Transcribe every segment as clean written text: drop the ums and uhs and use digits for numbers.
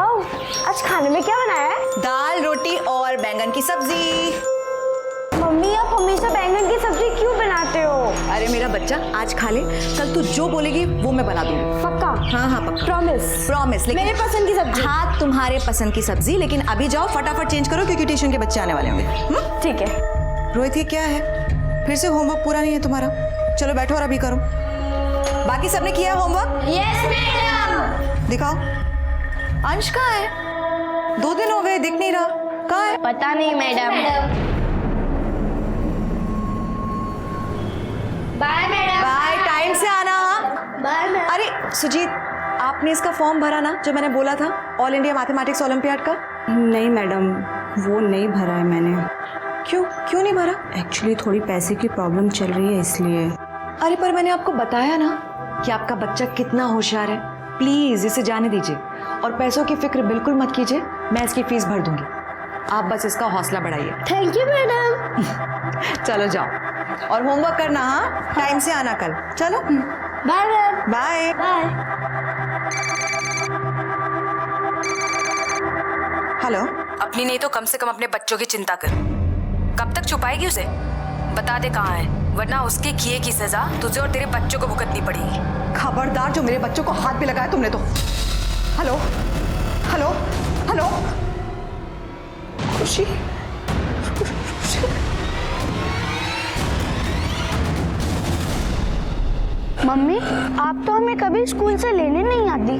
Wow, आज खाने में क्या बनाया है? दाल, रोटी और बैंगन की सब्जी। मम्मी आप हमेशा बैंगन की सब्जी क्यों बनाते हो? अरे मेरा बच्चा, आज खा ले, कल तू जो बोलेगी वो मैं बना दूंगी। पक्का? हाँ हाँ पक्का। प्रॉमिस? प्रॉमिस। मेरे पसंद की सब्जी। हाँ तुम्हारे पसंद की सब्जी, लेकिन अभी जाओ फटाफट चेंज करो क्योंकि ट्यूशन के बच्चे आने वाले होंगे। ठीक है। रोहित ये क्या है? फिर से होमवर्क पूरा नहीं है तुम्हारा? चलो बैठो और अभी करो। बाकी सबने किया है होमवर्क? Yes madam. दिखाओ। अंश कहाँ है? 2 दिन हो गए, दिख नहीं रहा। कहाँ है? पता नहीं madam. Bye madam. Bye, time से आना। Bye madam. अरे सुजीत, आपने इसका फॉर्म भरा ना जो मैंने बोला था, ऑल इंडिया मैथमेटिक्स ओलंपियाड का? नहीं मैडम, वो नहीं भरा है मैंने। क्यों नहीं भरा? एक्चुअली थोड़ी पैसे की प्रॉब्लम चल रही है इसलिए। अरे पर मैंने आपको बताया ना कि आपका बच्चा कितना होशियार है। प्लीज इसे जाने दीजिए और पैसों की फिक्र बिल्कुल मत कीजिए, मैं इसकी फीस भर दूंगी। आप बस इसका हौसला बढ़ाइए। Thank you madam. चलो जाओ और होमवर्क करना। हाँ टाइम से आना कल। चलो bye ma'am. Bye. Bye. Hello. अपनी नहीं तो कम से कम अपने बच्चों की चिंता कर। कब तक छुपाएगी उसे? बता दे कहाँ है, वरना उसके किए की सजा तुझे और तेरे बच्चों को भुगतनी पड़ेगी। खबरदार जो मेरे बच्चों को हाथ पे लगाया तुमने तो। Hello hello hello. खुशी, मम्मी आप तो हमें कभी स्कूल से लेने नहीं आती,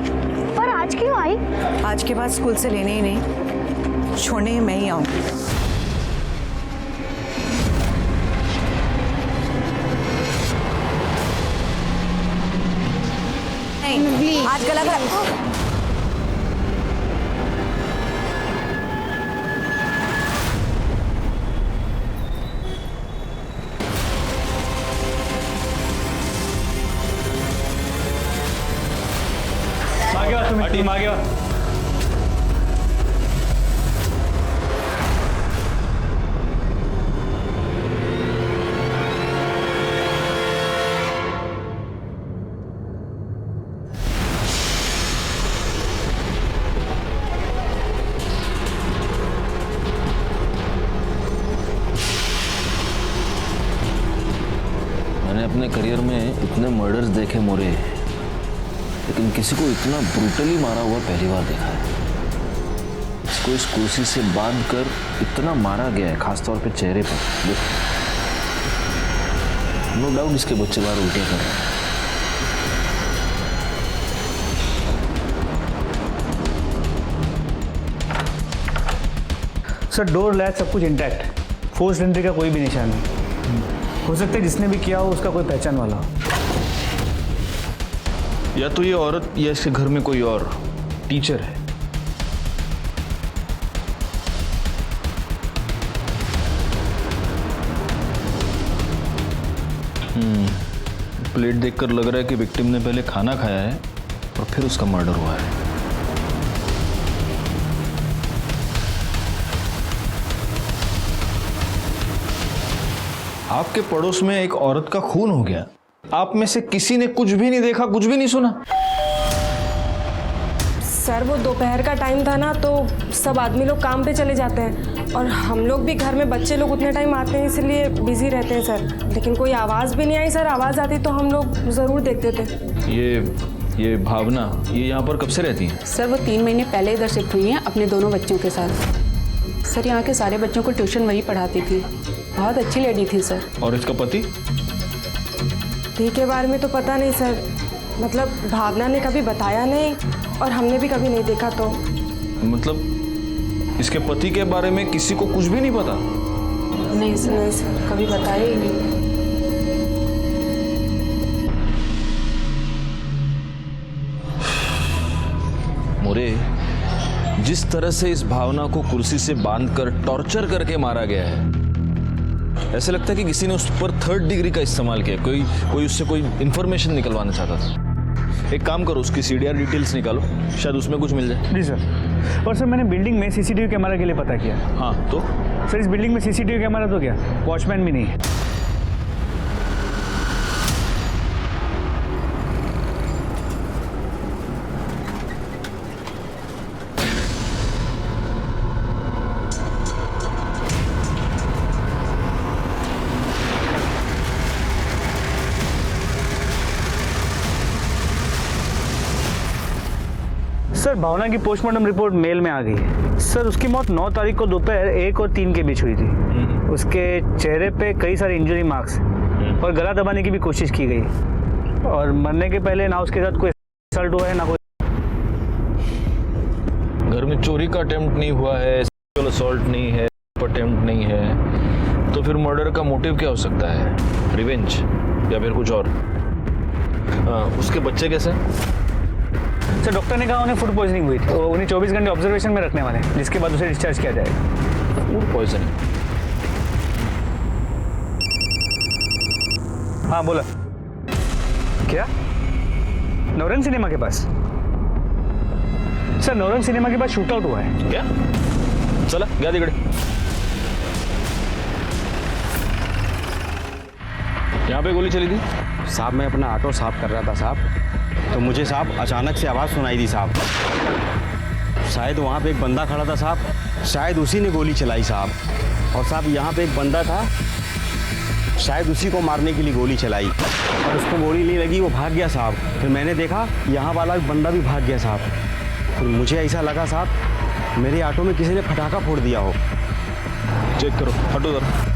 पर आज क्यों आई? आज के बाद स्कूल से लेने ही नहीं, छोड़ने मैं ही आऊंगी। नहीं, आज गला खराब। टीम आ गया। मैंने अपने करियर में इतने मर्डर्स देखे मोरे, लेकिन किसी को इतना ब्रूटली मारा हुआ पहली बार देखा है। इसको इस कुर्सी से बांध कर इतना मारा गया है, खासतौर पे चेहरे पर। नो डाउट इसके बच्चे बाहर उल्टियां कर रहे हैं। सर डोर लैच सब कुछ इंटैक्ट, फोर्स एंट्री का कोई भी निशान नहीं। हो सकता है जिसने भी किया हो उसका कोई पहचान वाला हो। या तो ये औरत या इसके घर में कोई और टीचर है। प्लेट देखकर लग रहा है कि विक्टिम ने पहले खाना खाया है और फिर उसका मर्डर हुआ है। आपके पड़ोस में एक औरत का खून हो गया, आप में से किसी ने कुछ भी नहीं देखा, कुछ भी नहीं सुना? सर वो दोपहर का टाइम था ना, तो सब आदमी लोग काम पे चले जाते हैं और हम लोग भी घर में, बच्चे लोग उतने टाइम आते हैं इसलिए बिजी रहते हैं सर। लेकिन कोई आवाज़ भी नहीं आई सर, आवाज़ आती तो हम लोग ज़रूर देखते थे। ये भावना ये यहाँ पर कब से रहती है? सर वो 3 महीने पहले इधर शिफ्ट हुई हैं अपने दोनों बच्चों के साथ। सर यहाँ के सारे बच्चों को ट्यूशन वही पढ़ाती थी, बहुत अच्छी लेडी थी सर। और इसका पति? पति के बारे में तो पता नहीं सर, मतलब भावना ने कभी बताया नहीं और हमने भी कभी नहीं देखा। तो मतलब इसके पति के बारे में किसी को कुछ भी नहीं पता? नहीं सर, कभी बताया ही नहीं। मोरे, जिस तरह से इस भावना को कुर्सी से बांधकर टॉर्चर करके मारा गया है, ऐसे लगता है कि किसी ने उस पर 3rd डिग्री का इस्तेमाल किया। कोई उससे कोई इंफॉर्मेशन निकलवाना चाहता था। एक काम करो, उसकी CDR डिटेल्स निकालो, शायद उसमें कुछ मिल जाए। जी सर। और सर मैंने बिल्डिंग में CCTV कैमरा के लिए पता किया। हाँ तो सर इस बिल्डिंग में CCTV कैमरा तो क्या, वॉचमैन भी नहीं है। सर भावना की पोस्टमार्टम रिपोर्ट मेल में आ गई है। सर उसकी मौत 9 तारीख को दोपहर 1 और 3 के बीच हुई थी। उसके चेहरे पे कई सारे इंजरी मार्क्स और गला दबाने की भी कोशिश की गई, और मरने के पहले ना उसके साथ कोई असल्ट हुआ है ना कोई। घर में चोरी का अटेम्प्ट नहीं हुआ है, सेक्सुअल असॉल्ट नहीं है, अटेम्प्ट नहीं है, तो फिर मर्डर का मोटिव क्या हो सकता है? रिवेंज या फिर कुछ और? उसके बच्चे कैसे? सर डॉक्टर ने कहा उन्हें फूड पॉइजनिंग हुई थी, तो उन्हें 24 घंटे ऑब्जर्वेशन में रखने वाले हैं, जिसके बाद उसे डिस्चार्ज किया जाएगा। Food poisoning? हाँ बोला। क्या? नौरंग सिनेमा के पास? सर नौरंग सिनेमा के पास शूट आउट हुआ है। क्या? चला गया तिकडे। यहाँ पे गोली चली थी? साहब मैं अपना ऑटो साफ कर रहा था साहब, तो मुझे साहब अचानक से आवाज़ सुनाई दी साहब। शायद वहाँ पे एक बंदा खड़ा था साहब, शायद उसी ने गोली चलाई साहब। और साहब यहाँ पे एक बंदा था, शायद उसी को मारने के लिए गोली चलाई, और उसको गोली नहीं लगी, वो भाग गया साहब। फिर मैंने देखा यहाँ वाला एक बंदा भी भाग गया साहब। फिर मुझे ऐसा लगा साहब मेरे ऑटो में किसी ने पटाखा फोड़ दिया हो। चेक करो, हटो जरा।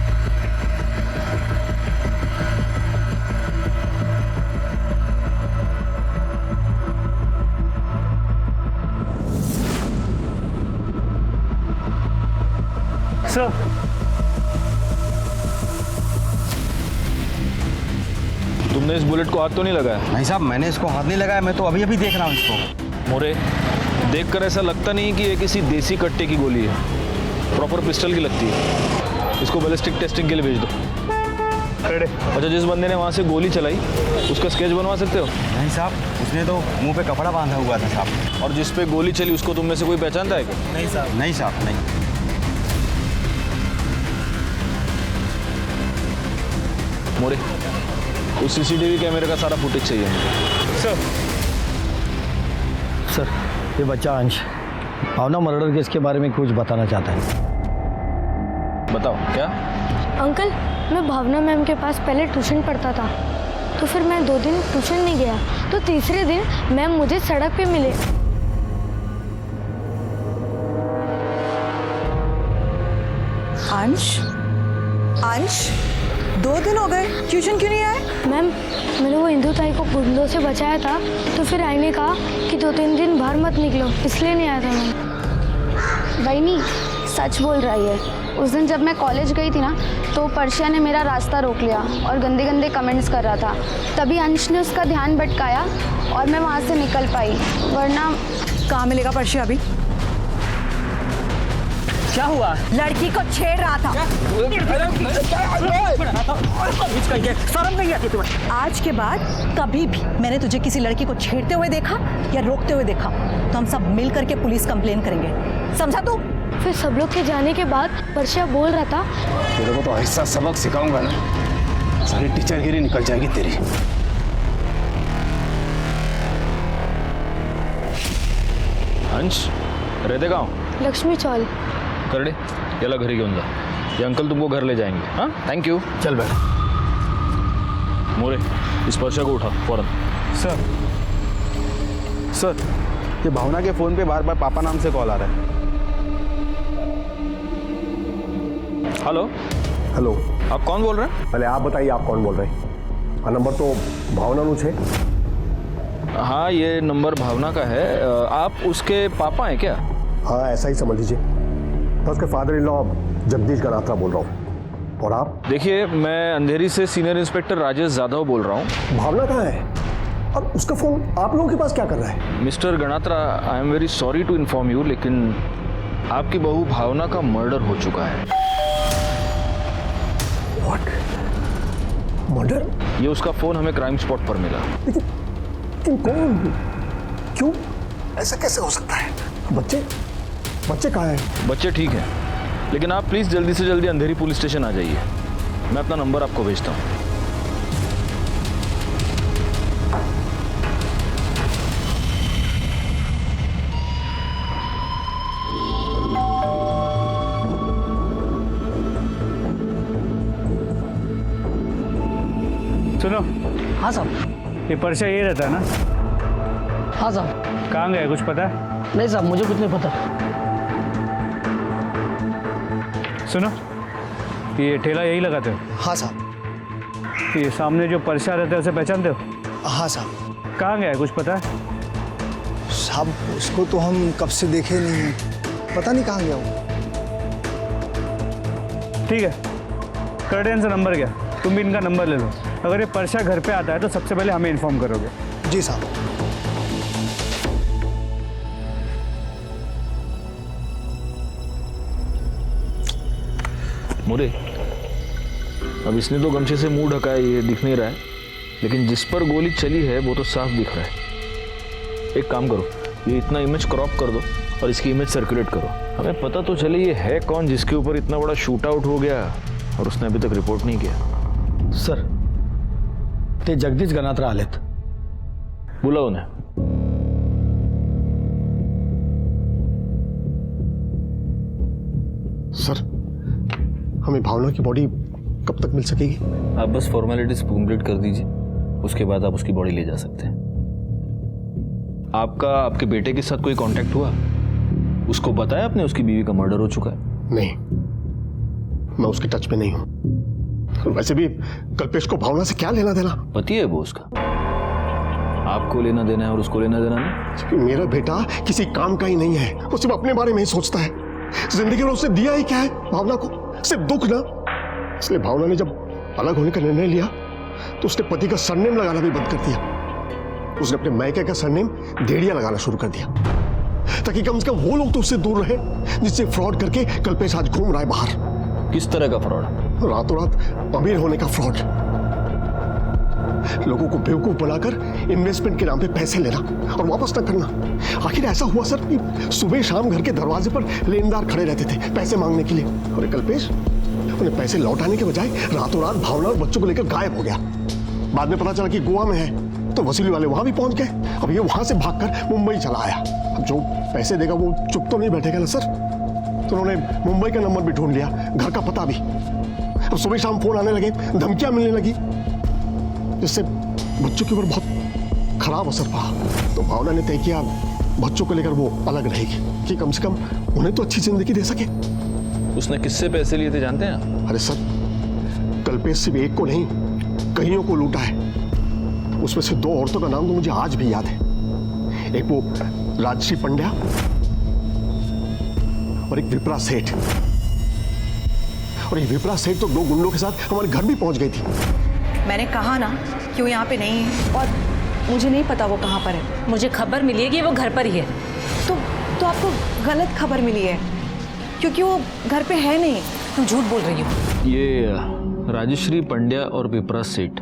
सर तुमने इस बुलेट को हाथ तो नहीं लगाया? नहीं साहब मैंने इसको हाथ नहीं लगाया, मैं तो अभी अभी देख रहा हूँ इसको। मोरे, देखकर ऐसा लगता नहीं कि ये किसी देसी कट्टे की गोली है, प्रॉपर पिस्टल की लगती है। इसको बैलिस्टिक टेस्टिंग के लिए भेज दो। अच्छा, जिस बंदे ने वहाँ से गोली चलाई उसका स्केच बनवा सकते हो? नहीं साहब उसने तो मुंह पे कपड़ा बांधा हुआ था साहब। और जिस पे गोली चली उसको तुम में से कोई पहचानता है क्या? नहीं साहब। नहीं साहब नहीं। मोरे, उस सीसीटीवी कैमरे का सारा फुटेज चाहिए मुझे। सर ये बच्चा अंश भावना मर्डर केस के बारे में कुछ बताना चाहता है। बताओ क्या? अंकल मैं भावना मैम के पास पहले ट्यूशन पढ़ता था, तो फिर मैं 2 दिन ट्यूशन नहीं गया, तो तीसरे दिन मैम मुझे सड़क पे मिले। अंश, अंश 2 दिन हो गए ट्यूशन क्यों नहीं आए? मैम मैंने वो हिंदू ताई को गुंडों से बचाया था, तो फिर आई ने कहा कि 2-3 दिन बाहर मत निकलो, इसलिए नहीं आया था मैम। बहनी सच बोल रही है। उस दिन जब मैं कॉलेज गई थी ना, तो पर्शिया ने मेरा रास्ता रोक लिया और गंदे गंदे कमेंट्स कर रहा था। तभी अंश ने उसका ध्यान भटकाया और मैं वहाँ से निकल पाई, वरना। कहाँ मिलेगा पर्शिया अभी? क्या हुआ? लड़की को छेड़ रहा था। शर्म नहीं आती तुम्हें? आज के बाद कभी भी मैंने तुझे किसी लड़की को छेड़ते हुए देखा या रोकते हुए देखा तो हम सब मिल करके पुलिस कंप्लेन करेंगे, समझा तू? फिर सब लोग के जाने के बाद पर्शिया बोल रहा था, तेरे को तो ऐसा सबक सिखाऊंगा ना, सारी टीचरगिरी निकल जाएगी तेरी। अंश रहते गाँव? लक्ष्मी चौल। करडे याला घरी घेऊन जा, ये अंकल तुमको घर ले जाएंगे। हाँ थैंक यू। चल बैठ। मोरे, इस पर्चा को उठा फौरन। सर ये भावना के फ़ोन पे बार बार पापा नाम से कॉल आ रहा है। हेलो हेलो, आप कौन बोल रहे हैं? पहले आप बताइए आप कौन बोल रहे हैं? हाँ नंबर तो भावना नु छे। हाँ ये नंबर भावना का है। आप उसके पापा हैं क्या? हाँ ऐसा ही समझ लीजिए, मैं उसके father in law Jagdish Ganatra बोल रहा हूँ। और आप? देखिए मैं अंधेरी से सीनियर इंस्पेक्टर राजेश जाधव बोल रहा हूँ। भावना कहाँ है और उसका फ़ोन आप लोगों के पास क्या कर रहा है? Mister Ganatra, I am very sorry to inform you, लेकिन आपकी बहू भावना का मर्डर हो चुका है। व्हाट? मर्डर? ये उसका फोन हमें क्राइम स्पॉट पर मिला। लेकिन कौन? क्यों? ऐसा कैसे हो सकता है? बच्चे कहाँ हैं? बच्चे ठीक हैं, लेकिन आप प्लीज जल्दी से जल्दी अंधेरी पुलिस स्टेशन आ जाइए। मैं अपना नंबर आपको भेजता हूँ। सुनो। हाँ साहब। ये पर्चा ये रहता है ना? हाँ साहब। कहाँ गया कुछ पता है? नहीं साहब, मुझे कुछ नहीं पता। सुनो, ये ठेला यही लगाते हो? हाँ साहब। ये सामने जो परसा रहता है उसे पहचानते हो? हाँ साहब। कहाँ गया है, कुछ पता है? साहब उसको तो हम कब से देखे नहीं हैं, पता नहीं कहाँ गया वो। ठीक है, कर्टेन से नंबर क्या, तुम भी इनका नंबर ले लो। अगर ये परसा घर पे आता है तो सबसे पहले हमें इन्फॉर्म करोगे। जी साहब। मोरे, अब इसने तो गमछे से मुंह ढका है, ये दिख नहीं रहा है, लेकिन जिस पर गोली चली है वो तो साफ दिख रहा है। एक काम करो, ये इतना इमेज क्रॉप कर दो और इसकी इमेज सर्कुलेट करो, हमें पता तो चले ये है कौन जिसके ऊपर इतना बड़ा शूट आउट हो गया और उसने अभी तक रिपोर्ट नहीं किया। सर, ते जगदीश गणात्रा आलेत। बुलाओ उन्हें। सर, हमें भावना की बॉडी कब तक मिल सकेगी? आप बस फॉर्मेलिटीज कंप्लीट कर दीजिए, उसके बाद आप उसकी बॉडी ले जा सकते हैं। आपका आपके बेटे के साथ कोई कांटेक्ट हुआ? उसको बताया आपने उसकी बीवी का मर्डर हो चुका है? नहीं, मैं उसके टच में नहीं हूं। वैसे भी कल्पेश को भावना से क्या लेना देना? पति है वो उसका, आपको लेना देना है और उसको लेना देना नहीं। मेरा बेटा किसी काम का ही नहीं है, वो सिर्फ अपने बारे में ही सोचता है। जिंदगी में उसने दिया ही क्या है भावना को? सिर्फ दुख ना। इसलिए भावना ने जब अलग होने का निर्णय लिया तो उसने पति का सरनेम लगाना भी बंद कर दिया। उसने अपने मायके का सरनेम डेढ़िया लगाना शुरू कर दिया, ताकि कम से कम वो लोग तो उससे दूर रहे जिससे फ्रॉड करके कल्पेश आज घूम रहा है बाहर। किस तरह का फ्रॉड? रातों रात अमीर होने का फ्रॉड, लोगों को बेवकूफ बनाकर इन्वेस्टमेंट के नाम पे पैसे लेना और वापस न करना। आखिर ऐसा हुआ सर कि सुबह शाम घर के दरवाजे पर लेनदार खड़े रहते थे पैसे मांगने के लिए, और कल्पेश उन्हें पैसे लौटाने के बजाय रातों रात भावना और बच्चों को लेकर गायब हो गया। बाद में पता चला कि गोवा में है, तो वसूली वाले वहां भी पहुंच गए। अब ये वहां से भागकर मुंबई चला आया। अब जो पैसे देगा वो चुप तो नहीं बैठेगा ना सर, तो उन्होंने मुंबई का नंबर भी ढूंढ लिया, घर का पता भी। अब सुबह शाम फोन आने लगे, धमकियां मिलने लगी, जिससे बच्चों के ऊपर बहुत खराब असर पड़ा। तो भावना ने तय किया बच्चों को लेकर वो अलग रहेगी, कि कम से कम उन्हें तो अच्छी जिंदगी दे सके। उसने किससे पैसे लिए थे जानते हैं? अरे सर, कल्पेश सिर्फ एक को नहीं कईयों को लूटा है। उसमें से 2 औरतों का नाम तो मुझे आज भी याद है। एक वो राजश्री पंड्या और एक विप्रा सेठ। और ये विप्रा सेठ तो 2 गुंडों के साथ हमारे घर भी पहुंच गई थी। मैंने कहा ना कि वो यहाँ पे नहीं है, और मुझे नहीं पता वो कहाँ पर है। मुझे खबर मिली है कि वो घर पर ही है। तो आपको गलत खबर मिली है, क्योंकि वो घर पे है नहीं। तुम झूठ बोल रही हो। ये राजश्री पंड्या और विप्रा सेठ,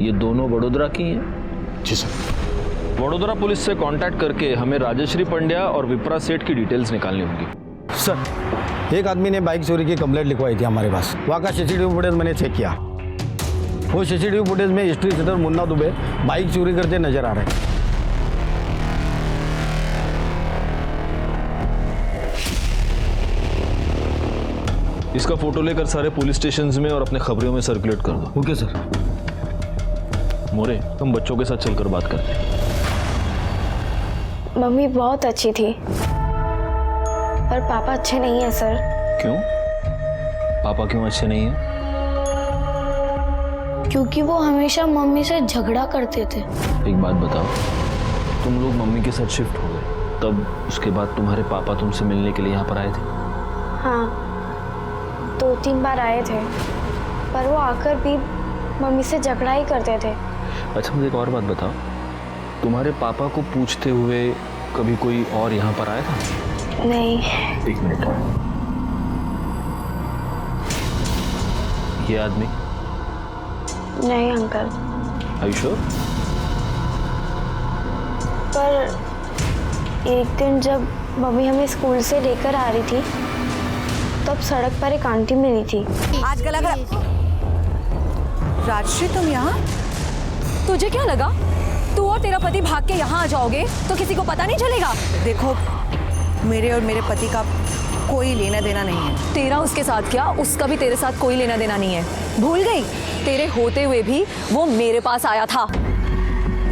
ये दोनों वडोदरा की हैं? जी सर। वडोदरा पुलिस से कांटेक्ट करके हमें राजश्री पंड्या और विप्रा सेठ की डिटेल्स निकालनी होंगी। सर, एक आदमी ने बाइक चोरी की कंप्लेंट लिखवाई थी हमारे पास। वहाँ का सीसीटीवी फुटेज मैंने चेक किया। वो सीसीटीवी फुटेज में history sheeter Munna Dubey bike चोरी करते नजर आ रहे हैं। इसका फोटो लेकर सारे पुलिस स्टेशंस में और अपने खबरों में सर्कुलेट कर दो। Okay sir. मोरे, हम बच्चों के साथ चलकर बात करते हैं। मम्मी बहुत अच्छी थी, पर पापा अच्छे नहीं है सर। क्यों? पापा क्यों अच्छे नहीं हैं? क्योंकि वो हमेशा मम्मी से झगड़ा करते थे। एक बात बताओ, तुम लोग मम्मी के साथ शिफ्ट हो गए, तब उसके बाद तुम्हारे पापा तुमसे मिलने के लिए यहाँ पर आए थे? हाँ, 2-3 बार आए थे, पर वो आकर भी मम्मी से झगड़ा ही करते थे। अच्छा, मुझे एक और बात बताओ, तुम्हारे पापा को पूछते हुए कभी कोई और यहाँ पर आया था? नहीं। एक मिनट, ये आदमी? नहीं अंकल। Are you sure? पर एक दिन जब मम्मी हमें स्कूल से लेकर आ रही थी, तब सड़क पर एक आंटी मिली थी। आजकल अगर राजश्री तुम यहाँ? तुझे क्या लगा तू और तेरा पति भाग के यहाँ आ जाओगे तो किसी को पता नहीं चलेगा? देखो, मेरे और मेरे पति का कोई लेना देना नहीं है। तेरा उसके साथ क्या, उसका भी तेरे साथ कोई लेना देना नहीं है। भूल गई? तेरे होते हुए भी वो मेरे पास आया था,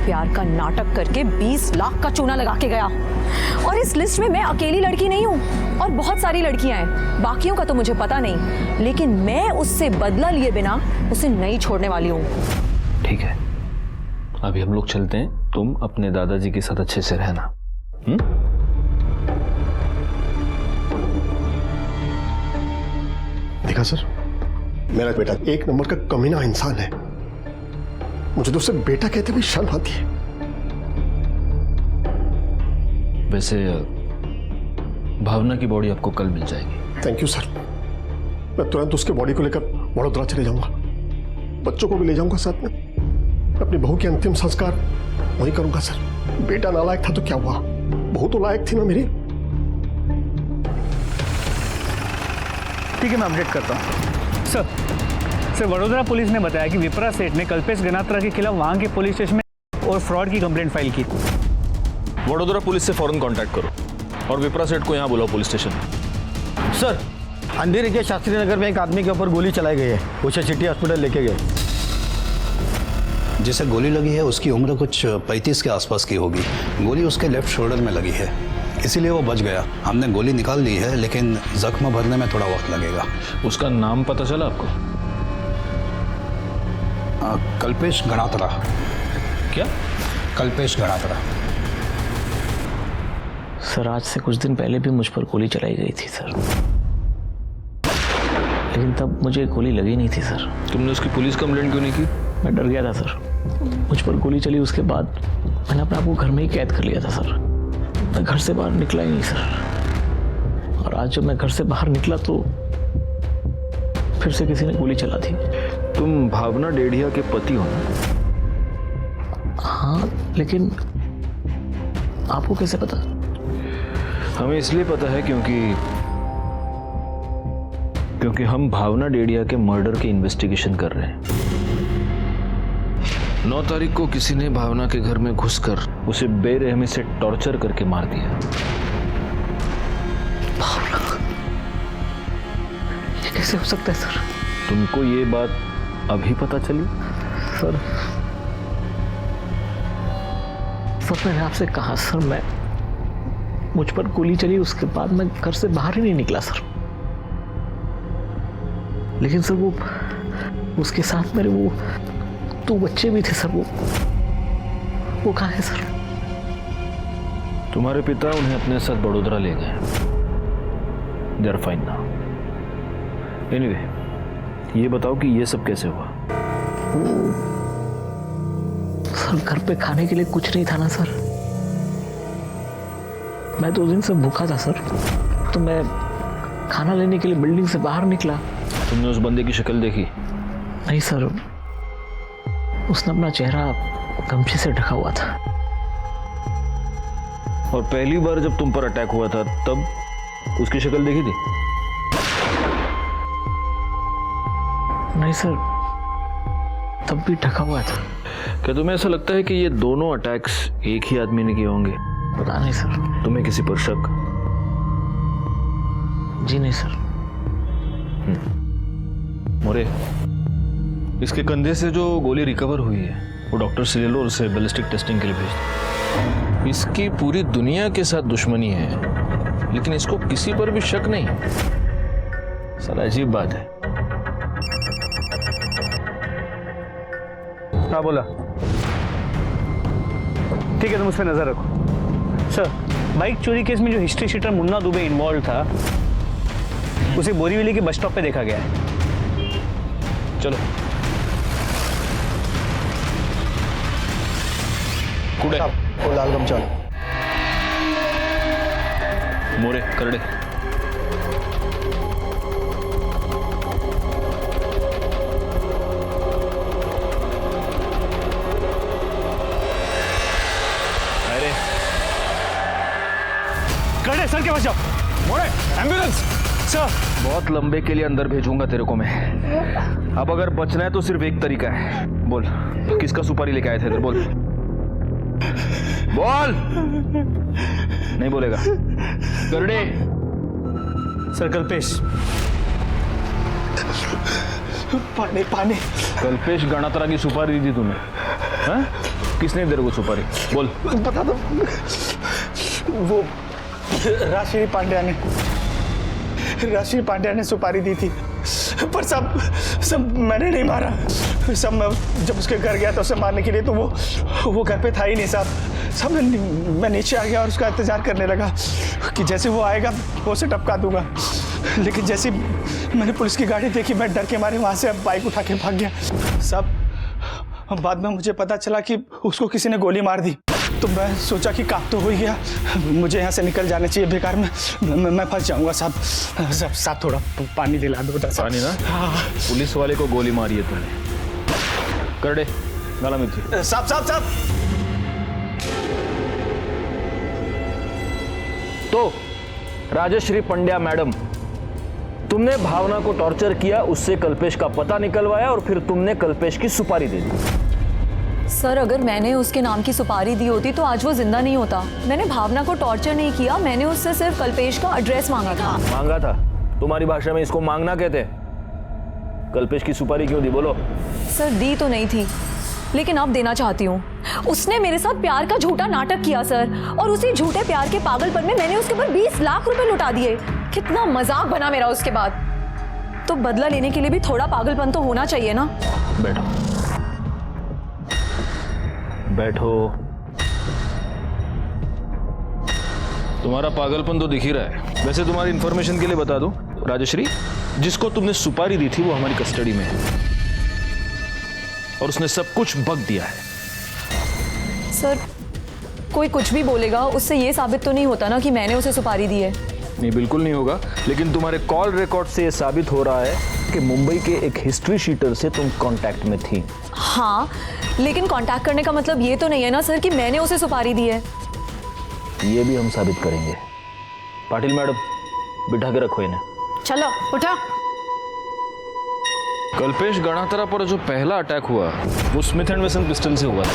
प्यार का नाटक करके 20 लाख का चूना लगा के गया। और इस लिस्ट में मैं अकेली लड़की नहीं हूँ और बहुत सारी लड़कियां हैं। बाकियों का तो मुझे पता नहीं, लेकिन मैं उससे बदला लिए बिना उसे नहीं छोड़ने वाली हूँ। ठीक है, अभी हम लोग चलते हैं, तुम अपने दादाजी के साथ अच्छे से रहना। देखा सर, मेरा बेटा एक नंबर का कमीना इंसान है। मुझे तो उसे बेटा कहते भी शर्म आती है। वैसे भावना की बॉडी आपको कल मिल जाएगी। Thank you sir. मैं तुरंत उसके बॉडी को लेकर वडोदरा चले जाऊंगा, बच्चों को भी ले जाऊंगा साथ में। अपनी बहू के अंतिम संस्कार वही करूंगा सर। बेटा नालायक था तो क्या हुआ, बहू तो लायक थी ना मेरी। ठीक है, मैं अपडेट करता हूँ। सर वडोदरा पुलिस ने बताया कि विप्रा सेठ ने कल्पेश गनात्रा के खिलाफ वहां के पुलिस स्टेशन में और फ्रॉड की कंप्लेंट फाइल की। वडोदरा पुलिस से फौरन कांटेक्ट करो और विप्रा सेठ को यहाँ बुलाओ पुलिस स्टेशन। सर, अंधेरी के शास्त्री नगर में एक आदमी के ऊपर गोली चलाई गई है, उसे सिटी हॉस्पिटल लेके गए। जिसे गोली लगी है उसकी उम्र कुछ 35 के आसपास की होगी। गोली उसके लेफ्ट शोल्डर में लगी है, इसीलिए वो बच गया। हमने गोली निकाल ली है, लेकिन जख्म भरने में थोड़ा वक्त लगेगा। उसका नाम पता चला आपको? कल्पेश गणात्रा। क्या? कल्पेश गणात्रा। सर, आज से कुछ दिन पहले भी मुझ पर गोली चलाई गई थी सर, लेकिन तब मुझे गोली लगी नहीं थी सर। तुमने उसकी पुलिस कंप्लेंट क्यों नहीं की? मैं डर गया था सर। मुझ पर गोली चली, उसके बाद मैंने अपने आप को घर में ही कैद कर लिया था सर। मैं घर से बाहर निकला ही नहीं सर। और आज जब मैं घर से बाहर निकला तो फिर से किसी ने गोली चला दी। तुम भावना डेढ़िया के पति हो ना? हाँ, लेकिन आपको कैसे पता? हमें इसलिए पता है क्योंकि हम भावना डेढ़िया के मर्डर के इन्वेस्टिगेशन कर रहे हैं। 9 तारीख को किसी ने भावना के घर में घुसकर उसे बेरहमी से टॉर्चर करके मार दिया। ये कैसे हो सकता है सर? तुमको ये बात अभी पता चली? सर मैंने आपसे कहा सर, मुझ पर गोली चली, उसके बाद मैं घर से बाहर ही नहीं निकला सर। लेकिन सर वो उसके साथ मेरे वो 2 बच्चे भी थे सर। वो कहाँ है सर? तुम्हारे पिता उन्हें अपने साथ बड़ोदरा ले गए। They are fine now. Anyway, ये बताओ कि ये सब कैसे हुआ? सर, घर पे खाने के लिए कुछ नहीं था ना सर। मैं 2 दिन से भूखा था सर, तो मैं खाना लेने के लिए बिल्डिंग से बाहर निकला। तुमने उस बंदे की शक्ल देखी? नहीं सर, उसने अपना चेहरा गमछे से ढका हुआ था। और पहली बार जब तुम पर अटैक हुआ था तब उसकी शक्ल देखी थी? नहीं सर, तब भी ढका हुआ था। क्या तुम्हें ऐसा लगता है कि ये दोनों अटैक्स एक ही आदमी ने किए होंगे? पता नहीं सर। तुम्हें किसी पर शक? जी नहीं सर। मोरे, इसके कंधे से जो गोली रिकवर हुई है वो डॉक्टर से ले लो और उसे बैलिस्टिक टेस्टिंग के लिए भेज दो। इसकी पूरी दुनिया के साथ दुश्मनी है, लेकिन इसको किसी पर भी शक नहीं। साला अजीब बात है। हाँ बोला। ठीक है, तुम उस पर नजर रखो। सर, बाइक चोरी केस में जो history sheeter Munna Dubey involve था, उसे बोरीवली के बस स्टॉप पे देखा गया है। चलो। कुड़े और लाल गमछा मोरे करड़े। अरे करड़े, सर के पास जाओ। मोरे, एम्बुलेंस। सर, बहुत लंबे के लिए अंदर भेजूंगा तेरे को मैं। अब अगर बचना है तो सिर्फ एक तरीका है। बोल, किसका सुपारी लेके आए थे इधर? बोल बोल। नहीं बोलेगा? करड़े। सर, कल्पेश। पानी पानी। कल्पेश गणात्रा की सुपारी दी थी तुम्हें? हाँ? किसने तेरे को सुपारी? बोल। बता दो। वो राशि पांड्या ने सुपारी दी थी, पर सब मैंने नहीं मारा। सब मैं जब उसके घर गया तो उसे मारने के लिए, तो वो घर पे था ही नहीं साहब। मैं नीचे आ गया और उसका इंतजार करने लगा कि जैसे वो आएगा वो उसे टपका दूंगा। लेकिन जैसे मैंने पुलिस की गाड़ी देखी, मैं डर के मारे वहाँ से बाइक उठा के भाग गया साहब। बाद में मुझे पता चला कि उसको किसी ने गोली मार दी, तो मैं सोचा कि काम तो हो ही गया, मुझे यहाँ से निकल जाना चाहिए, बेकार में मैं फंस जाऊंगा साहब। साहब थोड़ा पानी दिला दो पानी ना। हाँ। पुलिस वाले को गोली मारी है तुमने, कर दे गाला मिर्ची। साहब तो राजश्री पंड्या मैडम, तुमने भावना को टॉर्चर किया, उससे कल्पेश का पता निकलवाया और फिर तुमने कल्पेश की सुपारी दे दी। सर, अगर मैंने उसके नाम की सुपारी दी होती तो आज वो जिंदा नहीं होता। मैंने भावना को टॉर्चर नहीं किया, मैंने उससे सिर्फ कल्पेश का एड्रेस मांगा था। मांगा था? तुम्हारी भाषा में इसको मांगना कहते हैं। कल्पेश की सुपारी क्यों दी, बोलो? सर, दी तो नहीं थी, लेकिन अब देना चाहती हूँ। उसने मेरे साथ प्यार का झूठा नाटक किया सर, और उसी झूठे प्यार के पागलपन में मैंने उसके ऊपर 20 लाख रुपए लुटा दिए। कितना मजाक बना मेरा उसके बाद। तो बदला लेने के लिए भी थोड़ा पागलपन तो होना चाहिए ना। बैठो बैठो। तुम्हारा पागलपन तो दिख ही रहा है। वैसे तुम्हारी इंफॉर्मेशन के लिए बता दूं, राजश्री, जिसको तुमने सुपारी दी थी वो हमारी कस्टडी में है और उसने सब कुछ बक दिया है। सर, कोई कुछ भी बोलेगा, उससे ये साबित तो नहीं होता ना कि मैंने उसे सुपारी दी है। नहीं, बिल्कुल नहीं होगा, लेकिन तुम्हारे कॉल रिकॉर्ड से ये साबित हो रहा है कि मुंबई के एक हिस्ट्री शीटर से तुम कांटेक्ट में थी। हाँ, लेकिन कांटेक्ट करने का मतलब ये तो नहीं है ना सर कि मैंने उसे सुपारी दी है। ये भी हम साबित करेंगे। पाटिल मैडम, बिठा के रखो इन्हें। चलो उठा। कल्पेश गणात्रा पर जो पहला अटैक हुआ वो स्मिथ एंड वेसन पिस्टल से हुआ था।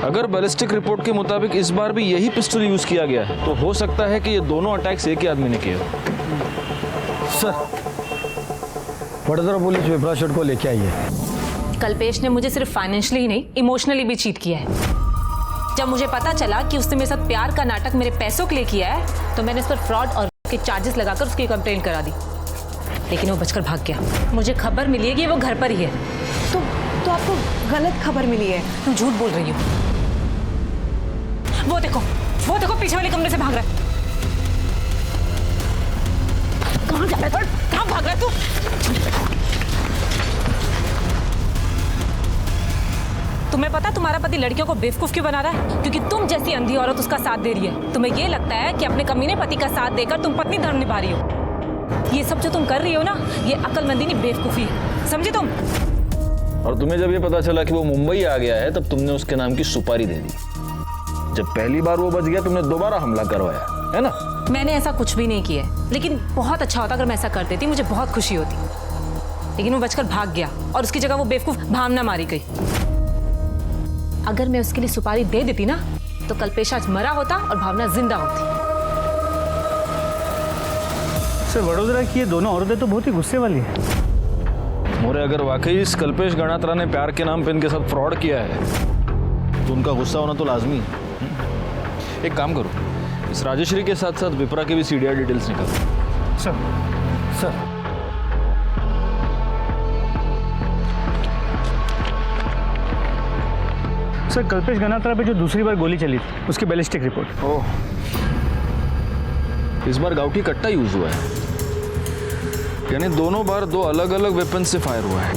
अगर बैलिस्टिक रिपोर्ट के मुताबिक इस बार भी यही पिस्टल यूज किया गया है, तो हो सकता है कि ये दोनों अटैक्स एक ही आदमी ने किए हो। सर, वडोदरा पुलिस विप्रा शेठ को लेके आई है। कल्पेश ने मुझे सिर्फ फाइनेंशियली ही नहीं, इमोशनली भी चीट किया है। जब मुझे पता चला कि उसने मेरे साथ प्यार का नाटक मेरे पैसों के लिए किया है, तो मैंने उस पर फ्रॉड और के चार्जेस लगाकर उसकी कंप्लेन करा दी, लेकिन वो बचकर भाग गया। मुझे खबर मिली है कि वो घर पर ही है। तो आपको गलत खबर मिली है। तुम झूठ बोल रही हो। वो देखो पीछे वाले कमरे से भाग रहा है। कहाँ जा रहा है? कहाँ भाग रहा है तू? तुम्हें पता तुम्हारा पति लड़कियों को बेवकूफ क्यों बना रहा है? क्योंकि तुम जैसी अंधी औरत उसका साथ दे रही है। तुम्हें ये लगता है कि अपने कमीने पति का साथ देकर तुम पत्नी धर्म निभा रही हो। ये सब जो तुम कर रही हो ना, ये अक्लमंदी नहीं, बेवकूफी है। समझे तुम? और तुम्हें जब ये पता चला कि वो मुंबई आ गया है, तब तुमने उसके नाम की सुपारी दे दी। जब पहली बार वो बच गया, तुमने दोबारा हमला करवाया, है ना? मैंने ऐसा कुछ भी नहीं किया, लेकिन बहुत अच्छा होता अगर मैं ऐसा कर देती, मुझे बहुत खुशी होती। लेकिन वो बचकर भाग गया और उसकी जगह वो बेवकूफ भावना मारी गई। अगर मैं उसके लिए सुपारी दे देती ना, तो कल्पेश आज मरा होता और भावना जिंदा होती। सर, वडोदरा की ये दोनों औरतें तो बहुत ही गुस्से वाली है। मोरे, अगर वाकई इस कल्पेश गणात्रा ने प्यार के नाम पे इनके साथ फ्रॉड किया है, तो उनका गुस्सा होना तो लाजमी है। एक काम करो, इस राजश्री के साथ साथ विप्रा के भी सीडीआर डिटेल्स निकालो। सर सर, कल्पेश गणात्रा पे जो दूसरी बार गोली चली थी, उसकी बैलिस्टिक रिपोर्ट। ओह, इस बार गाउठी कट्टा यूज हुआ है, यानी दोनों बार दो अलग अलग वेपन से फायर हुआ है।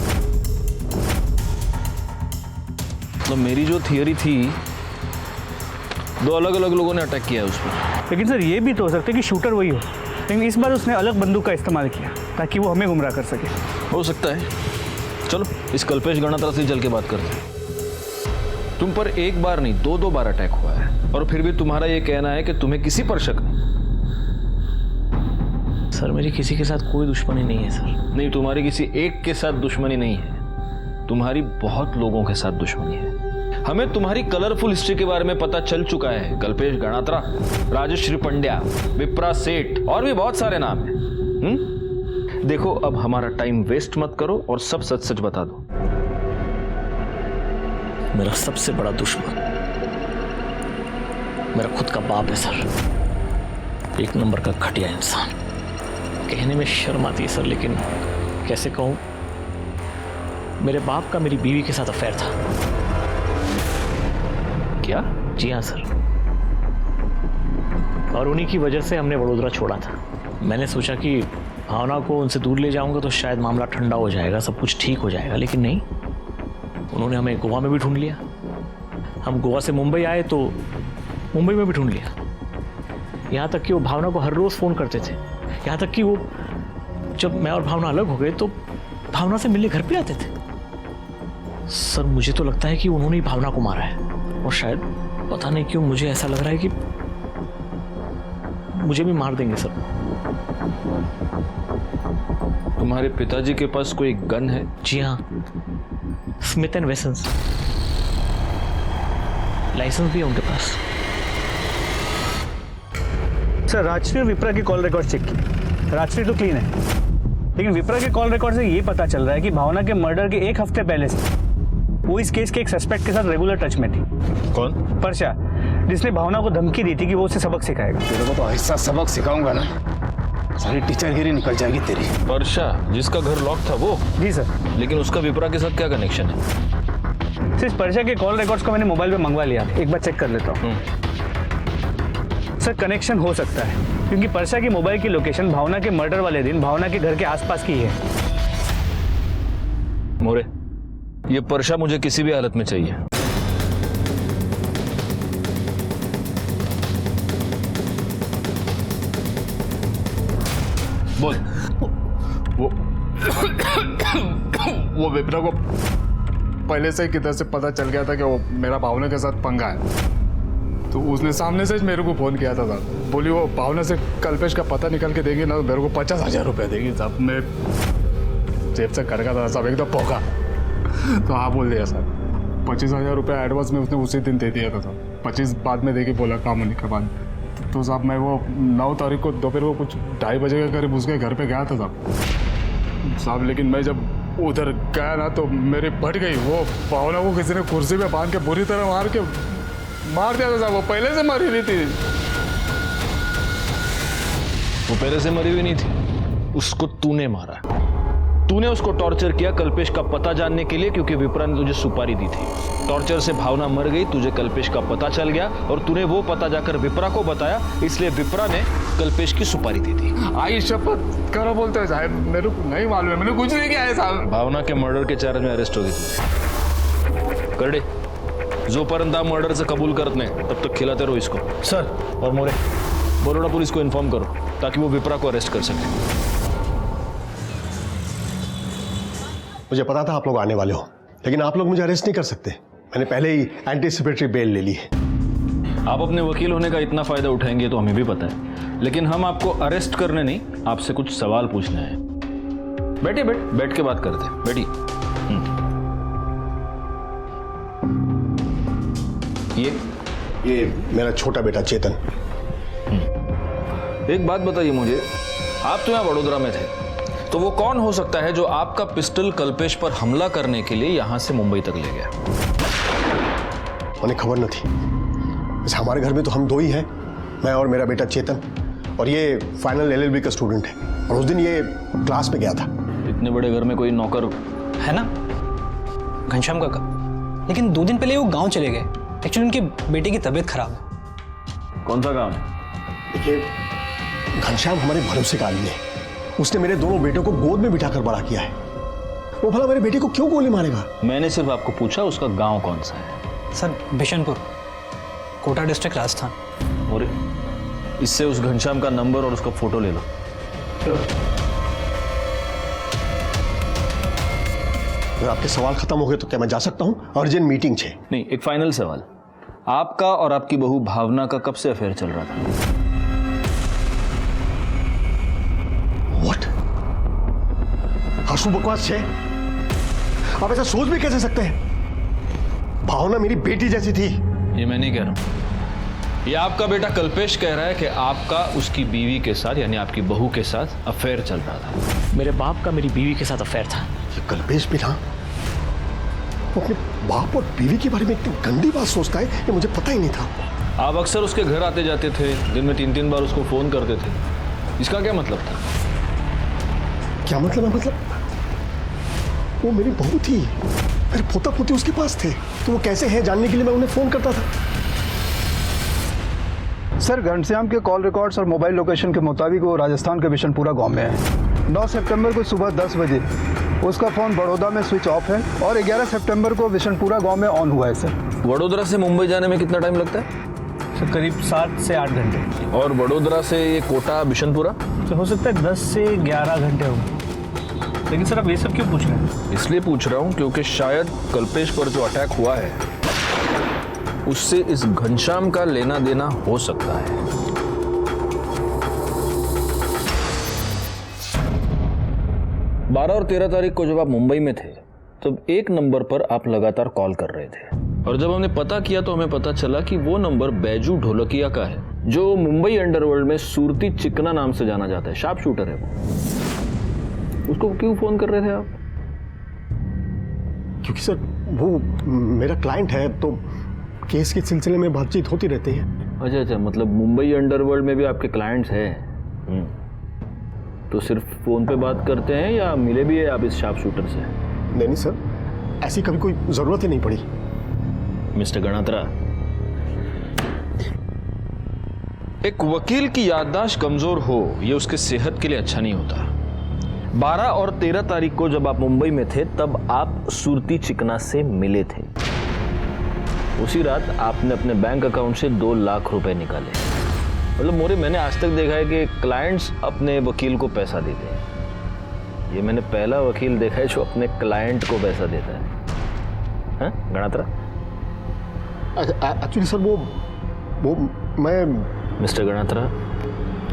तो मेरी जो थियरी थी, दो अलग अलग लोगों ने अटैक किया है उस पर। लेकिन सर, ये भी तो हो सकता है कि शूटर वही हो, लेकिन इस बार उसने अलग बंदूक का इस्तेमाल किया ताकि वो हमें गुमराह कर सके। हो सकता है। चलो इस कल्पेश गणात्रा से चल के बात करते हैं। तुम पर एक बार नहीं, दो बार अटैक हुआ है, और फिर भी तुम्हारा ये कहना है कि तुम्हें किसी पर शक नहीं। सर, मेरी किसी के साथ कोई दुश्मनी नहीं है सर। नहीं, तुम्हारी किसी एक के साथ दुश्मनी नहीं है, तुम्हारी बहुत लोगों के साथ दुश्मनी है। हमें तुम्हारी कलरफुल हिस्ट्री के बारे में पता चल चुका है। कल्पेश गणात्रा, राजश्री पंड्या, विप्रा सेठ और भी बहुत सारे नाम हैं। देखो, अब हमारा टाइम वेस्ट मत करो और सब सच सच बता दो। मेरा सबसे बड़ा दुश्मन मेरा खुद का बाप है सर, एक नंबर का घटिया इंसान। कहने में शर्म आती है सर, लेकिन कैसे कहूँ, मेरे बाप का मेरी बीवी के साथ अफेयर था। क्या? जी हाँ सर, और उन्हीं की वजह से हमने वडोदरा छोड़ा था। मैंने सोचा कि भावना को उनसे दूर ले जाऊंगा तो शायद मामला ठंडा हो जाएगा, सब कुछ ठीक हो जाएगा, लेकिन नहीं, उन्होंने हमें गोवा में भी ढूंढ लिया। हम गोवा से मुंबई आए तो मुंबई में भी ढूंढ लिया। यहाँ तक कि वो भावना को हर रोज़ फ़ोन करते थे। यहाँ तक कि वो जब मैं और भावना अलग हो गए तो भावना से मिलने घर पे आते थे। सर मुझे तो लगता है कि उन्होंने ही भावना को मारा है, और शायद पता नहीं क्यों मुझे ऐसा लग रहा है कि मुझे भी मार देंगे सर। तुम्हारे पिताजी के पास कोई गन है? जी हाँ, स्मिथ एंड वेसन्स, लाइसेंस भी है उनके पास। सर राजश्री और विप्रा की कॉल रिकॉर्ड चेक की, राजश्री तो क्लीन है, लेकिन विप्रा के कॉल रिकॉर्ड से ये पता चल रहा है कि भावना के मर्डर के एक हफ्ते पहले से वो इस केस के एक सस्पेक्ट के साथ रेगुलर टच में थी। कौन? परशा, जिसने भावना को धमकी दी थी कि वो उसे सबक सिखाएगा। तेरे को तो ऐसा सबक सिखाऊंगा ना, सारी टीचरगिरी निकल जाएगी तेरी। वर्षा, जिसका घर लॉक था वो? जी सर। लेकिन उसका विप्रा के साथ क्या कनेक्शन है? सिर्फ परशा के कॉल रिकॉर्ड्स को मैंने मोबाइल पे मंगवा लिया, एक बार चेक कर लेता हूँ। सर कनेक्शन हो सकता है, क्योंकि परशा की मोबाइल की लोकेशन भावना के मर्डर वाले दिन भावना के घर के आसपास की है। मोरे, ये परशा मुझे किसी भी हालत में चाहिए। बोल। वो विप्रा को पहले से ही किधर से पता चल गया था कि वो मेरा भावना के साथ पंगा है, तो उसने सामने से मेरे को फोन किया था साहब। बोली वो भावना से कल्पेश का पता निकल के देंगे ना तो मेरे को 50,000 रुपये देगी साहब। मैं जेब से कड़का था साहब, एकदम पोका। तो हाँ बोल दिया साहब, 25,000 रुपये एडवांस में उसने उसी दिन दे दिया था साहब, 25 बाद में देगी बोला काम होने के बाद। तो साहब मैं वो 9 तारीख को दोपहर को कुछ 2:30 बजे के करीब उसके घर पे गया था साहब। लेकिन मैं जब उधर गया ना तो मेरी फट गई। वो भावना को किसी ने कुर्सी पे बांध के बुरी तरह मार दिया था साहब। वो पहले से मरी हुई थी। वो पहले से मरी हुई नहीं थी, उसको तूने मारा। तूने उसको टॉर्चर किया कल्पेश का पता जानने के लिए, क्योंकि विप्रा ने तुझे सुपारी दी थी। टॉर्चर से भावना मर गई, तुझे कल्पेश का पता चल गया और तूने वो पता जाकर विप्रा को बताया, इसलिए विप्रा ने कल्पेश की सुपारी दी थी। आई शपथ करो बोलते हैं साहब, मेरे को नहीं मालूम है, मैंने कुछ नहीं किया है साहब। भावना के मर्डर के चार्ज में अरेस्ट हो गई तुझे। करडे, जोपर्यंत आप मर्डर से कबूल करत नहीं तब तक खिलाते रहो इसको। सर। और मोरे, बड़ोड़ा पुलिस को इन्फॉर्म करो ताकि वो विप्रा को अरेस्ट कर सके। मुझे पता था आप लोग आने वाले हो, लेकिन आप लोग मुझे अरेस्ट नहीं कर सकते। मैंने पहले ही एंटीसिपेटरी बेल ले ली है। आप अपने वकील होने का इतना फायदा उठाएंगे तो हमें भी पता है, लेकिन हम आपको अरेस्ट करने नहीं, आपसे कुछ सवाल पूछना है। बैठिए, बैठ के बात करते हैं, बैठिए। ये मेरा छोटा बेटा चेतन। एक बात बताइए मुझे, आप तो यहाँ वडोदरा में थे, तो वो कौन हो सकता है जो आपका पिस्टल कल्पेश पर हमला करने के लिए यहां से मुंबई तक ले गया? उन्हें खबर न थी। वैसे हमारे घर में तो हम दो ही हैं, मैं और मेरा बेटा चेतन, और ये फाइनल LLB का स्टूडेंट है, और उस दिन ये क्लास में गया था। इतने बड़े घर में कोई नौकर है ना, घनश्याम काका, लेकिन 2 दिन पहले वो गांव चले गए। एक्चुअली उनके बेटे की तबीयत खराब है। कौन सा गाँव है? देखिए, घनश्याम हमारे भरोसे का आदमी है। उसने मेरे दोनों बेटों को गोद में बिठाकर बड़ा किया है। वो भला मेरे बेटे को क्यों गोली मारेगा? मैंने सिर्फ आपको पूछा उसका गांव कौन सा है। Sir, Bishanpur, Kota district, Rajasthan. और इससे उस घनश्याम का नंबर और उसका फोटो ले लो। अगर आपके सवाल खत्म हो गए तो क्या मैं जा सकता हूं? अर्जेंट मीटिंग है। नहीं, एक फाइनल सवाल, आपका और आपकी बहू भावना का कब से अफेयर चल रहा था? व्हाट? हंसू बकवास है। आप ऐसा सोच भी कैसे सकते हैं? भावना मेरी बेटी जैसी थी। ये मैं नहीं कह रहा हूं, ये आपका बेटा कल्पेश कह रहा है कि आपका उसकी बीवी के साथ, यानी आपकी बहू के साथ अफेयर चल रहा था। मेरे बाप का मेरी बीवी के साथ अफेयर था। ये कल्पेश भी था, वो अपने बाप और बीवी के बारे में इतनी गंदी बात सोचता है, ये मुझे पता ही नहीं था। आप अक्सर उसके घर आते जाते थे, दिन में 3-3 बार उसको फोन करते थे, इसका क्या मतलब था? क्या मतलब है? मतलब वो मेरी बहू थी, मेरे पोता पोती उसके पास थे, तो वो कैसे हैं जानने के लिए मैं उन्हें फोन करता था। सर, घनश्याम के कॉल रिकॉर्ड्स और मोबाइल लोकेशन के मुताबिक वो राजस्थान के बिशनपुरा गांव में है। 9 सितंबर को सुबह 10 बजे उसका फ़ोन बड़ौदा में स्विच ऑफ है और 11 सितंबर को बिशनपुरा गांव में ऑन हुआ है सर। वडोदरा से मुंबई जाने में कितना टाइम लगता है? सर करीब 7 से 8 घंटे। और वडोदरा से ये कोटा बिशनपुरा? तो हो सकता है 10 से 11 घंटे हो। लेकिन सर आप ये सब क्यों पूछ रहे हैं? इसलिए पूछ रहा हूँ क्योंकि शायद कल्पेश पर जो अटैक हुआ है उससे इस घनश्याम का लेना देना हो सकता है। बारह और 13 तारीख को जब आप मुंबई में थे तब एक नंबर पर आप लगातार कॉल कर रहे थे, और जब हमने पता किया तो हमें पता चला कि वो नंबर बैजू ढोलकिया का है, जो मुंबई अंडरवर्ल्ड में सूरती चिकना नाम से जाना जाता है, शार्प शूटर है वो। उसको क्यों फोन कर रहे थे आप? क्योंकि सर वो मेरा क्लाइंट है, तो केस के सिलसिले में बातचीत होती रहती है। अच्छा, मतलब मुंबई अंडरवर्ल्ड में भी आपके क्लाइंट्स हैं? तो सिर्फ फोन पे बात करते हैं या मिले भी है आप इस शार्प शूटर से? नहीं सर, ऐसी कभी कोई जरूरत ही नहीं पड़ी। मिस्टर गणात्रा, एक वकील की याददाश्त कमजोर हो ये उसके सेहत के लिए अच्छा नहीं होता। 12 और 13 तारीख को जब आप मुंबई में थे तब आप सूरती चिकना से मिले थे। उसी रात आपने अपने बैंक अकाउंट से 2 लाख रुपए निकाले। मतलब मोरे, मैंने आज तक देखा है कि क्लाइंट्स अपने वकील को पैसा देते हैं, ये मैंने पहला वकील देखा है जो अपने क्लाइंट को पैसा देता है। हाँ गणात्रा? एक्चुअली सर वो मैं मिस्टर गणात्रा,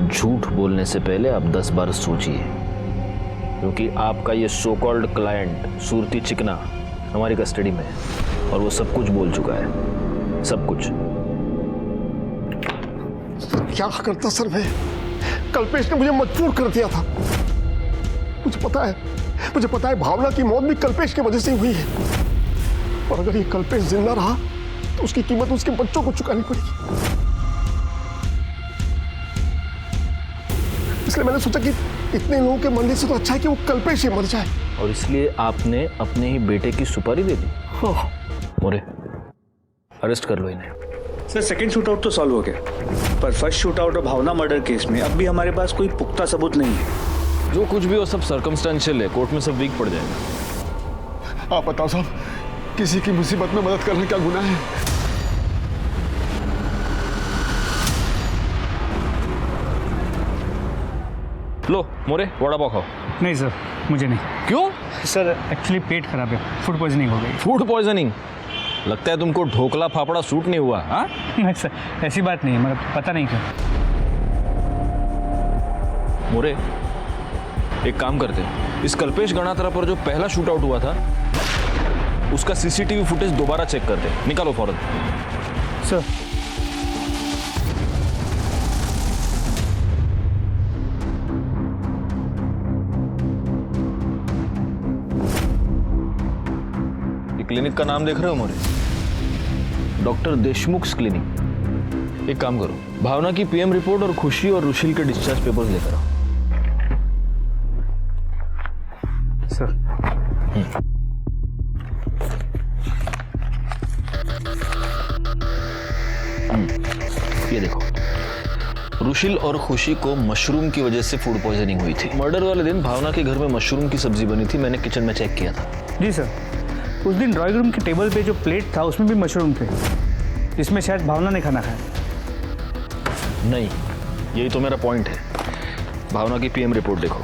झूठ बोलने से पहले आप 10 बार सोचिए, क्योंकि आपका ये सो कॉल्ड क्लाइंट सूरती चिकना हमारी कस्टडी में है और वो सब कुछ बोल चुका है, सब कुछ। क्या करता सर मैं? कल्पेश ने मुझे मजबूर कर दिया था। मुझे पता है भावना की मौत भी कल्पेश की वजह से हुई है, और अगर ये कल्पेश जिंदा रहा तो उसकी कीमत उसके बच्चों को चुकानी पड़ेगी। इसलिए मैंने सोचा कि इतने लोगों के मरने से तो अच्छा है कि वो कल्पेश ही मर जाए। और इसलिए आपने अपने ही बेटे की सुपारी दे दी? मोरे, अरेस्ट कर लो इन्हें। सर, सेकंड शूटआउट तो सॉल्व हो गया, पर फर्स्ट शूटआउट और भावना मर्डर केस में अब भी हमारे पास कोई पुख्ता सबूत नहीं है। जो कुछ भी हो सब सर्कमस्टेंशियल है, कोर्ट में सब वीक पड़ जाएगा। आप बताओ साहब, किसी की मुसीबत में मदद करना क्या गुनाह है? लो मोरे, वड़ा पाव खाओ। नहीं सर, मुझे नहीं। क्यों? सर एक्चुअली पेट खराब है, फूड पॉइजनिंग हो गई। Food poisoning? लगता है तुमको ढोकला फाफड़ा सूट नहीं हुआ। हाँ नहीं सर, ऐसी बात नहीं है, मतलब पता नहीं क्यों। मोरे, एक काम करते हैं, इस कल्पेश गणात्रा पर जो पहला शूट आउट हुआ था उसका सीसीटीवी फुटेज दोबारा चेक करते हैं, निकालो फौरन। सर क्लिनिक का नाम देख रहे हो मोरे? Doctor Deshmukh clinic. एक काम करो, भावना की पीएम रिपोर्ट और खुशी और रुशील के डिस्चार्ज पेपर्स लेकर आओ। सर ये देखो, रुशील और खुशी को मशरूम की वजह से फूड पॉइजनिंग हुई थी। मर्डर वाले दिन भावना के घर में मशरूम की सब्जी बनी थी, मैंने किचन में चेक किया था। जी सर, उस दिन ड्राइंग रूम के टेबल पे जो प्लेट था उसमें भी मशरूम थे, इसमें शायद भावना ने खाना खाया। नहीं, यही तो मेरा पॉइंट है। भावना की पीएम रिपोर्ट देखो।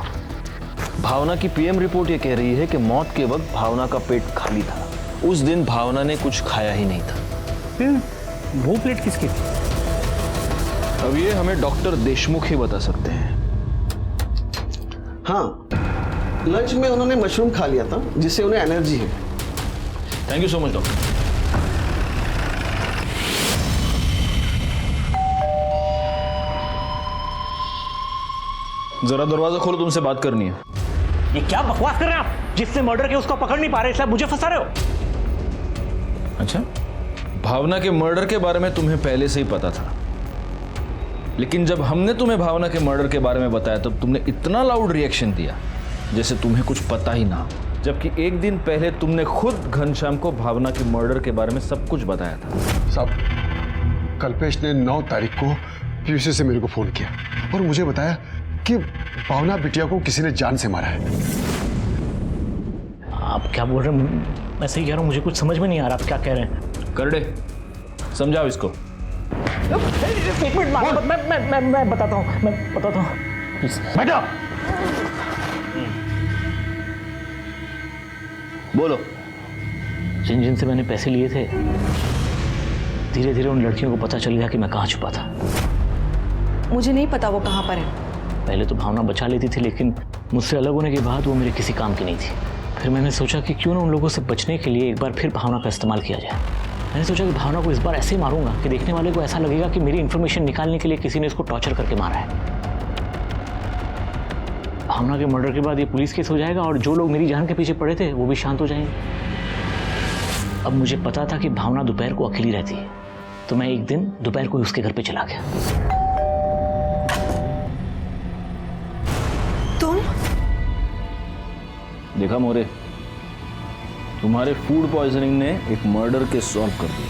भावना की पीएम रिपोर्ट ये कह रही है कि मौत के वक्त भावना का पेट खाली था। उस दिन भावना ने कुछ खाया ही नहीं था। फिर वो प्लेट किसकी थी? अब ये हमें डॉक्टर देशमुख ही बता सकते हैं। हाँ, लंच में उन्होंने मशरूम खा लिया था जिससे उन्हें एनर्जी है। Thank you so much doctor. जरा दरवाजा खोलो, तुमसे बात करनी है। ये क्या बकवास कर रहे हैं आप? जिसने मर्डर किया उसको पकड़ नहीं पा रहे, इसलिए मुझे फंसा रहे हो। अच्छा, भावना के मर्डर के बारे में तुम्हें पहले से ही पता था, लेकिन जब हमने तुम्हें भावना के मर्डर के बारे में बताया तब तुमने इतना लाउड रिएक्शन दिया जैसे तुम्हें कुछ पता ही ना हो, जबकि एक दिन पहले तुमने खुद घनश्याम को भावना के मर्डर के बारे में सब कुछ बताया था। साहब, कल्पेश ने 9 तारीख को पीयूसी से मेरे को फोन किया और मुझे बताया कि भावना बिटिया को किसी ने जान से मारा है। आप क्या बोल रहे हैं? मैं सही कह रहा हूँ, मुझे कुछ समझ में नहीं आ रहा आप क्या कह रहे हैं। करडे, समझाओ इसको। एक मिनट, मैं बताता हूँ, बैठो। बोलो। जिन से मैंने पैसे लिए थे, धीरे धीरे उन लड़कियों को पता चल गया कि मैं कहाँ छुपा था। मुझे नहीं पता वो कहाँ पर है। पहले तो भावना बचा लेती थी, लेकिन मुझसे अलग होने के बाद वो मेरे किसी काम की नहीं थी। फिर मैंने सोचा कि क्यों ना उन लोगों से बचने के लिए एक बार फिर भावना का इस्तेमाल किया जाए। मैंने सोचा कि भावना को इस बार ऐसे मारूंगा कि देखने वाले को ऐसा लगेगा कि मेरी इन्फॉर्मेशन निकालने के लिए किसी ने इसको टॉर्चर करके मारा है। भावना के मर्डर के बाद ये पुलिस केस हो जाएगा और जो लोग मेरी जान के पीछे पड़े थे वो भी शांत हो जाएंगे। अब मुझे पता था कि भावना दोपहर को अकेली रहती है, तो मैं एक दिन दोपहर को उसके घर पे चला गया। तुम? देखा मोरे, तुम्हारे फूड पॉइजनिंग ने एक मर्डर केस सॉल्व कर दिया।